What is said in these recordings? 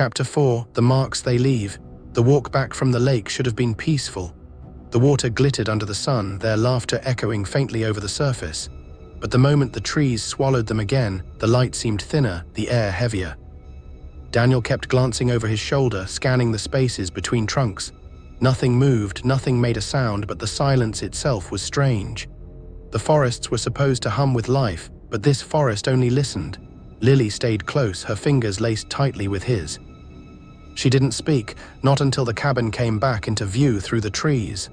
Chapter 4: The Marks They Leave. The walk back from the lake should have been peaceful. The water glittered under the sun, their laughter echoing faintly over the surface. But the moment the trees swallowed them again, the light seemed thinner, the air heavier. Daniel kept glancing over his shoulder, scanning the spaces between trunks. Nothing moved, nothing made a sound, but the silence itself was strange. The forests were supposed to hum with life, but this forest only listened. Lily stayed close, her fingers laced tightly with his. She didn't speak, not until the cabin came back into view through the trees.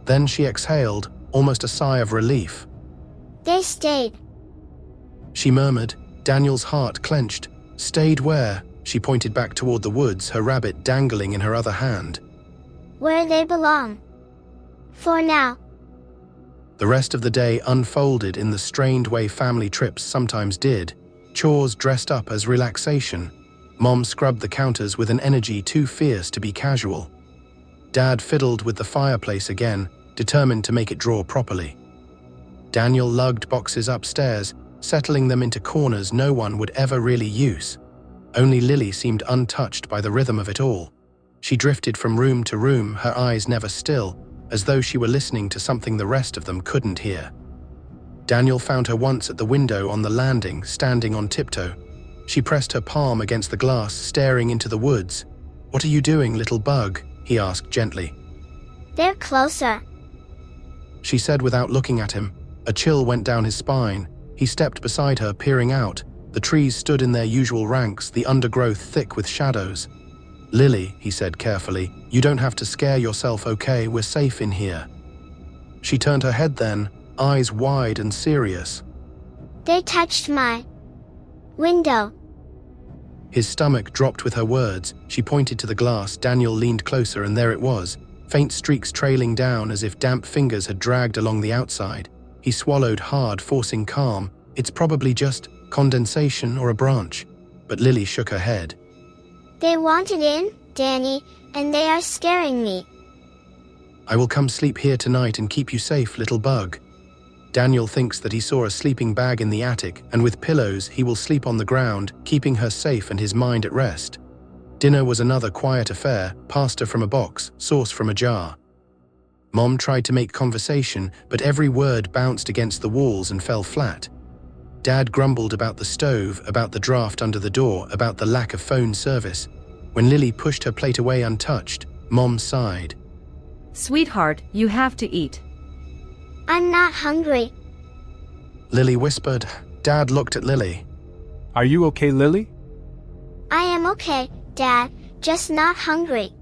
Then she exhaled, almost a sigh of relief. They stayed, she murmured. Daniel's heart clenched. Stayed where? She pointed back toward the woods, her rabbit dangling in her other hand. where they belong. For now. The rest of the day unfolded in the strained way family trips sometimes did. Chores dressed up as relaxation. Mom scrubbed the counters with an energy too fierce to be casual. Dad fiddled with the fireplace again, determined to make it draw properly. Daniel lugged boxes upstairs, settling them into corners no one would ever really use. Only Lily seemed untouched by the rhythm of it all. She drifted from room to room, her eyes never still, as though she were listening to something the rest of them couldn't hear. Daniel found her once at the window on the landing, standing on tiptoe. She pressed her palm against the glass, staring into the woods. "What are you doing, little bug?" he asked gently. They're closer. She said without looking at him. A chill went down his spine. He stepped beside her, peering out. The trees stood in their usual ranks, the undergrowth thick with shadows. "Lily," he said carefully, "you don't have to scare yourself, okay? We're safe in here." She turned her head then, eyes wide and serious. They touched my window. His stomach dropped with her words. She pointed to the glass. Daniel leaned closer, and there it was, faint streaks trailing down as if damp fingers had dragged along the outside. He swallowed hard, forcing calm. "It's probably just condensation or a branch." But Lily shook her head. They wanted in, Danny, and they are scaring me. "I will come sleep here tonight and keep you safe, little bug." Daniel thinks that he saw a sleeping bag in the attic, and with pillows he will sleep on the ground, keeping her safe and his mind at rest. Dinner was another quiet affair, pasta from a box, sauce from a jar. Mom tried to make conversation, but every word bounced against the walls and fell flat. Dad grumbled about the stove, about the draft under the door, about the lack of phone service. When Lily pushed her plate away untouched, Mom sighed. Sweetheart, you have to eat. I'm not hungry. Lily whispered. Dad looked at Lily. Are you okay, Lily? I am okay, Dad, just not hungry.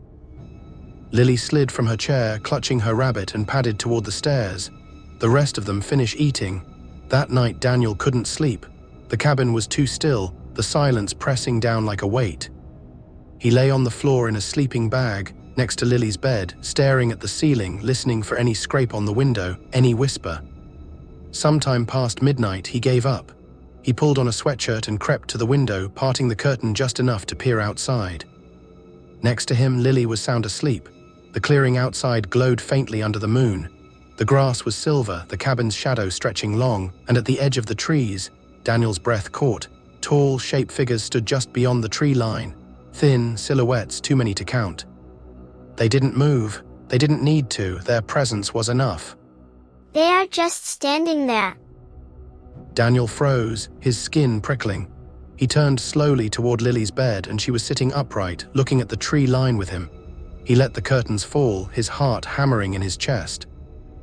Lily slid from her chair, clutching her rabbit, and padded toward the stairs. The rest of them finished eating. That night Daniel couldn't sleep. The cabin was too still, the silence pressing down like a weight. He lay on the floor in a sleeping bag, next to Lily's bed, staring at the ceiling, listening for any scrape on the window, any whisper. Sometime past midnight, he gave up. He pulled on a sweatshirt and crept to the window, parting the curtain just enough to peer outside. Next to him, Lily was sound asleep. The clearing outside glowed faintly under the moon. The grass was silver, the cabin's shadow stretching long, and at the edge of the trees, Daniel's breath caught. Tall, shape figures stood just beyond the tree line. Thin silhouettes, too many to count. They didn't move. They didn't need to. Their presence was enough. They are just standing there. Daniel froze, his skin prickling. He turned slowly toward Lily's bed, and she was sitting upright, looking at the tree line with him. He let the curtains fall, his heart hammering in his chest.